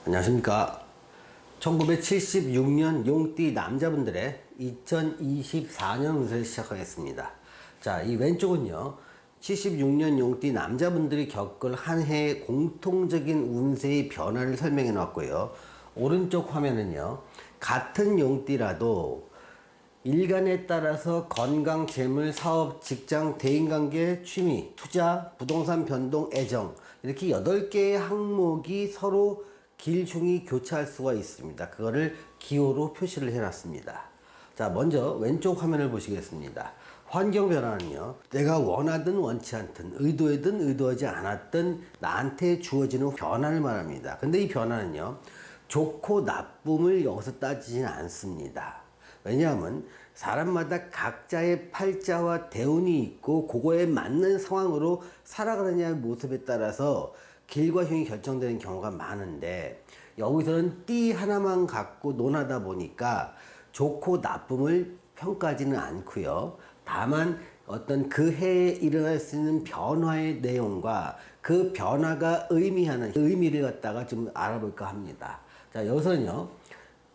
안녕하십니까. 1976년 용띠 남자분들의 2024년 운세를 시작하겠습니다. 자, 이 왼쪽은요, 76년 용띠 남자분들이 겪을 한 해의 공통적인 운세의 변화를 설명해 놨고요. 오른쪽 화면은요, 같은 용띠라도 일간에 따라서 건강, 재물, 사업, 직장, 대인관계, 취미, 투자, 부동산 변동, 애정, 이렇게 8개의 항목이 서로 길흉이 교차할 수가 있습니다. 그거를 기호로 표시를 해놨습니다. 자, 먼저 왼쪽 화면을 보시겠습니다. 환경 변화는요, 내가 원하든 원치 않든, 의도하든 의도하지 않았든 나한테 주어지는 변화를 말합니다. 근데 이 변화는요, 좋고 나쁨을 여기서 따지진 않습니다. 왜냐하면 사람마다 각자의 팔자와 대운이 있고 그거에 맞는 상황으로 살아가느냐의 모습에 따라서 길과 흉이 결정되는 경우가 많은데, 여기서는 띠 하나만 갖고 논하다 보니까 좋고 나쁨을 평가하지는 않고요. 다만 어떤 그 해에 일어날 수 있는 변화의 내용과 그 변화가 의미하는 의미를 갖다가 좀 알아볼까 합니다. 자, 여기서는요,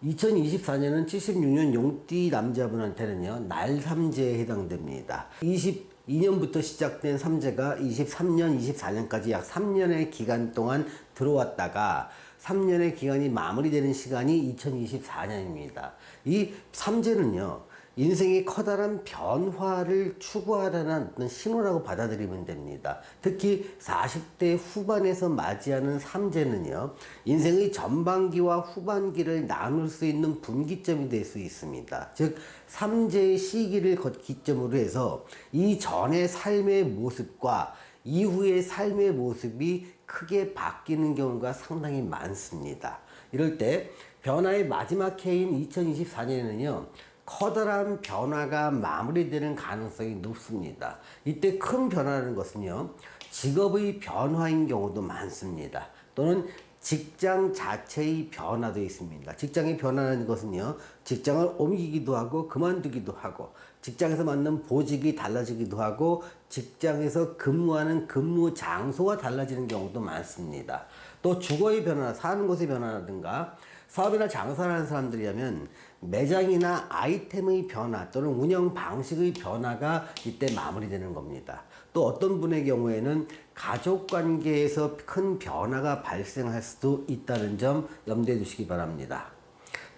2024년은 76년 용띠 남자분한테는요, 날삼재에 해당됩니다. 22년부터 시작된 삼재가 23년, 24년까지 약 3년의 기간 동안 들어왔다가 3년의 기간이 마무리되는 시간이 2024년입니다. 이 삼재는요, 인생의 커다란 변화를 추구하라는 어떤 신호라고 받아들이면 됩니다. 특히 40대 후반에서 맞이하는 삼재는요, 인생의 전반기와 후반기를 나눌 수 있는 분기점이 될 수 있습니다. 즉, 삼재의 시기를 기점으로 해서 이전의 삶의 모습과 이후의 삶의 모습이 크게 바뀌는 경우가 상당히 많습니다. 이럴 때 변화의 마지막 해인 2024년에는요, 커다란 변화가 마무리되는 가능성이 높습니다. 이때 큰 변화라는 것은요, 직업의 변화인 경우도 많습니다. 또는 직장 자체의 변화도 있습니다. 직장의 변화라는 것은요, 직장을 옮기기도 하고 그만두기도 하고, 직장에서 맡는 보직이 달라지기도 하고, 직장에서 근무하는 근무 장소가 달라지는 경우도 많습니다. 또 주거의 변화, 사는 곳의 변화라든가 사업이나 장사를 하는 사람들이라면 매장이나 아이템의 변화 또는 운영 방식의 변화가 이때 마무리되는 겁니다. 또 어떤 분의 경우에는 가족 관계에서 큰 변화가 발생할 수도 있다는 점 염두에 두시기 바랍니다.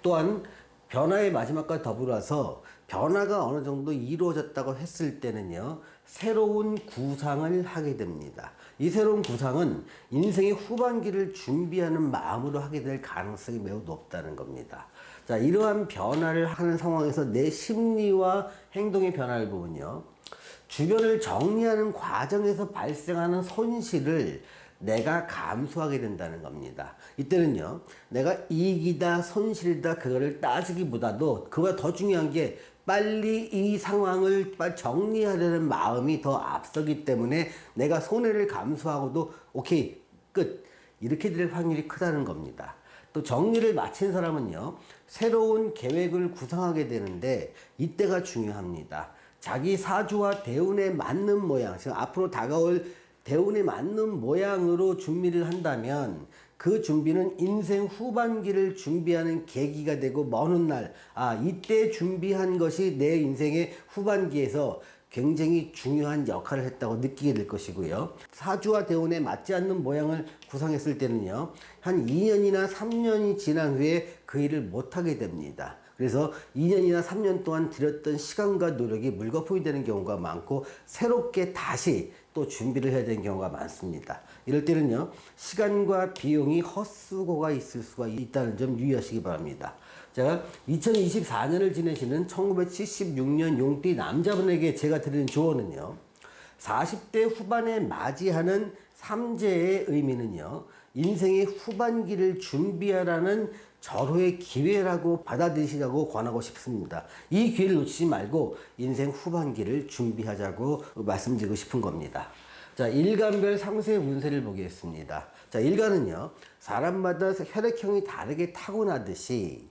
또한 변화의 마지막과 더불어서 변화가 어느 정도 이루어졌다고 했을 때는요, 새로운 구상을 하게 됩니다. 이 새로운 구상은 인생의 후반기를 준비하는 마음으로 하게 될 가능성이 매우 높다는 겁니다. 자, 이러한 변화를 하는 상황에서 내 심리와 행동의 변화를 보면요, 주변을 정리하는 과정에서 발생하는 손실을 내가 감수하게 된다는 겁니다. 이때는요, 내가 이익이다 손실이다 그거를 따지기보다도 그보다 더 중요한 게 빨리 이 상황을 빨리 정리하려는 마음이 더 앞서기 때문에 내가 손해를 감수하고도 오케이 끝 이렇게 될 확률이 크다는 겁니다. 또 정리를 마친 사람은요, 새로운 계획을 구상하게 되는데 이때가 중요합니다. 자기 사주와 대운에 맞는 모양, 지금 앞으로 다가올 대운에 맞는 모양으로 준비를 한다면 그 준비는 인생 후반기를 준비하는 계기가 되고, 먼 훗날 이때 준비한 것이 내 인생의 후반기에서 굉장히 중요한 역할을 했다고 느끼게 될 것이고요. 사주와 대운에 맞지 않는 모양을 구상했을 때는요, 한 2년이나 3년이 지난 후에 그 일을 못하게 됩니다. 그래서 2년이나 3년 동안 들였던 시간과 노력이 물거품이 되는 경우가 많고, 새롭게 다시 또 준비를 해야 되는 경우가 많습니다. 이럴 때는요, 시간과 비용이 헛수고가 있을 수가 있다는 점 유의하시기 바랍니다. 제가 2024년을 지내시는 1976년 용띠 남자분에게 제가 드리는 조언은요, 40대 후반에 맞이하는 삼재의 의미는요, 인생의 후반기를 준비하라는 절호의 기회라고 받아들이시라고 권하고 싶습니다. 이 기회를 놓치지 말고 인생 후반기를 준비하자고 말씀드리고 싶은 겁니다. 자, 일간별 상세 운세를 보겠습니다. 자, 일간은요, 사람마다 혈액형이 다르게 타고나듯이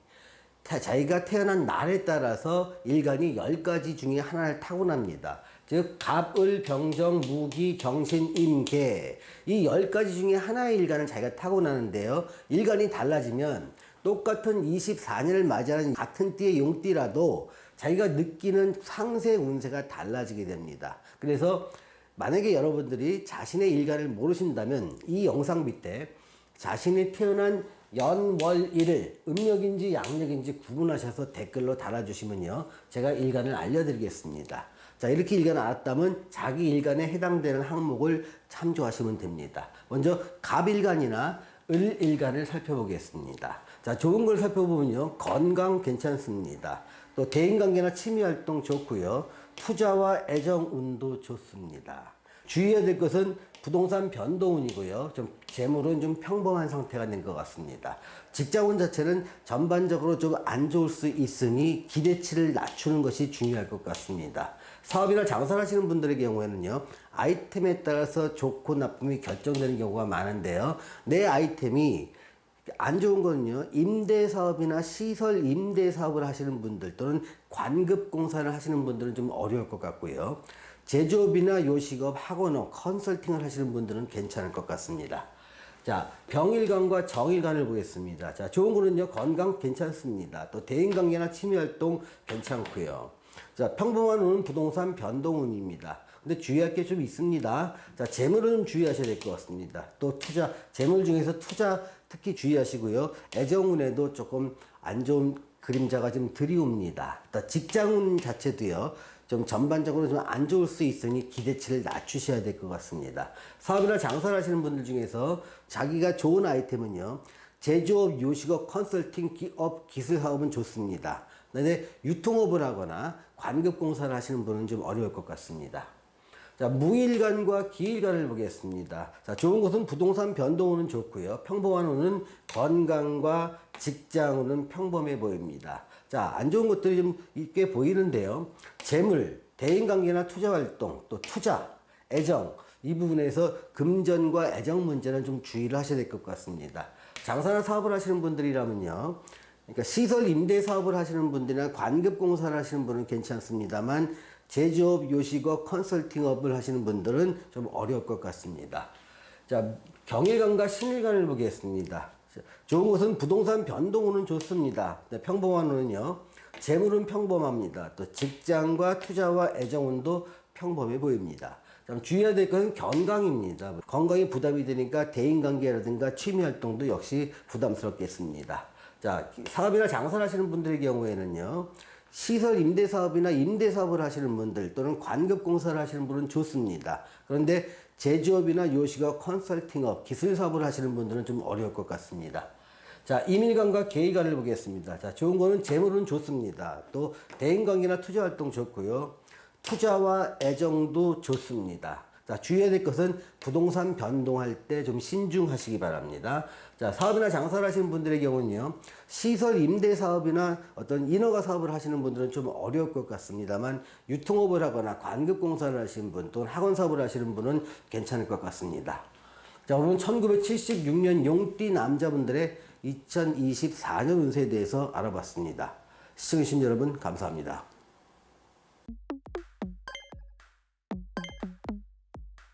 자기가 태어난 날에 따라서 일간이 10가지 중에 하나를 타고납니다. 즉 갑을, 병정, 무기, 경신, 임계 이 10가지 중에 하나의 일간을 자기가 타고나는데요. 일간이 달라지면 똑같은 24년을 맞이하는 같은 띠의 용띠라도 자기가 느끼는 상세 운세가 달라지게 됩니다. 그래서 만약에 여러분들이 자신의 일간을 모르신다면 이 영상 밑에 자신이 태어난 연, 월, 일을 음력인지 양력인지 구분하셔서 댓글로 달아주시면요, 제가 일간을 알려드리겠습니다. 자, 이렇게 일간을 알았다면 자기 일간에 해당되는 항목을 참조하시면 됩니다. 먼저 갑일간이나 을일간을 살펴보겠습니다. 자, 좋은 걸 살펴보면요, 건강 괜찮습니다. 또 대인관계나 취미활동 좋고요, 투자와 애정운도 좋습니다. 주의해야 될 것은 부동산 변동운이고요. 좀 재물은 좀 평범한 상태가 된 것 같습니다. 직장운 자체는 전반적으로 좀 안 좋을 수 있으니 기대치를 낮추는 것이 중요할 것 같습니다. 사업이나 장사를 하시는 분들의 경우에는요, 아이템에 따라서 좋고 나쁨이 결정되는 경우가 많은데요. 내 아이템이 안 좋은 거는요, 임대 사업이나 시설 임대 사업을 하시는 분들 또는 관급 공사를 하시는 분들은 좀 어려울 것 같고요. 제조업이나 요식업, 학원업, 컨설팅을 하시는 분들은 괜찮을 것 같습니다. 자, 병일간과 정일간을 보겠습니다. 자, 좋은 거는요, 건강 괜찮습니다. 또 대인관계나 취미활동 괜찮고요. 자, 평범한 운은 부동산 변동운입니다. 근데 주의할 게 좀 있습니다. 자, 재물은 좀 주의하셔야 될 것 같습니다. 또 투자, 재물 중에서 투자 특히 주의하시고요. 애정운에도 조금 안 좋은 그림자가 좀 들이옵니다. 또 직장운 자체도요, 좀 전반적으로 좀 안 좋을 수 있으니 기대치를 낮추셔야 될 것 같습니다. 사업이나 장사를 하시는 분들 중에서 자기가 좋은 아이템은요, 제조업, 요식업, 컨설팅, 기업, 기술 사업은 좋습니다. 근데 유통업을 하거나 관급공사를 하시는 분은 좀 어려울 것 같습니다. 자, 무일간과 기일간을 보겠습니다. 자, 좋은 것은 부동산 변동운은 좋고요. 평범한 운은 건강과 직장운은 평범해 보입니다. 자, 안 좋은 것들이 좀 있게 보이는데요. 재물, 대인관계나 투자활동, 또 투자, 애정 이 부분에서 금전과 애정 문제는 좀 주의를 하셔야 될 것 같습니다. 장사나 사업을 하시는 분들이라면요, 그러니까 시설 임대 사업을 하시는 분들이나 관급 공사를 하시는 분은 괜찮습니다만 제조업, 요식업, 컨설팅업을 하시는 분들은 좀 어려울 것 같습니다. 자, 경일간과 신일간을 보겠습니다. 좋은 것은 부동산 변동운은 좋습니다. 평범한 운은요, 재물은 평범합니다. 또 직장과 투자와 애정운도 평범해 보입니다. 주의해야 될 것은 건강입니다. 건강이 부담이 되니까 대인관계라든가 취미활동도 역시 부담스럽겠습니다. 자, 사업이나 장사를 하시는 분들의 경우에는요, 시설 임대 사업이나 임대 사업을 하시는 분들 또는 관급 공사를 하시는 분은 좋습니다. 그런데 제조업이나 요식업, 컨설팅업, 기술 사업을 하시는 분들은 좀 어려울 것 같습니다. 자, 임일간과 계일간을 보겠습니다. 자, 좋은 거는 재물은 좋습니다. 또 대인관계나 투자활동 좋고요. 투자와 애정도 좋습니다. 자, 주의해야 될 것은 부동산 변동할 때 좀 신중하시기 바랍니다. 자, 사업이나 장사를 하시는 분들의 경우는요, 시설 임대 사업이나 어떤 인허가 사업을 하시는 분들은 좀 어려울 것 같습니다만 유통업을 하거나 관급 공사를 하시는 분 또는 학원 사업을 하시는 분은 괜찮을 것 같습니다. 자, 오늘은 1976년 용띠 남자분들의 2024년 운세에 대해서 알아봤습니다. 시청해주신 여러분 감사합니다.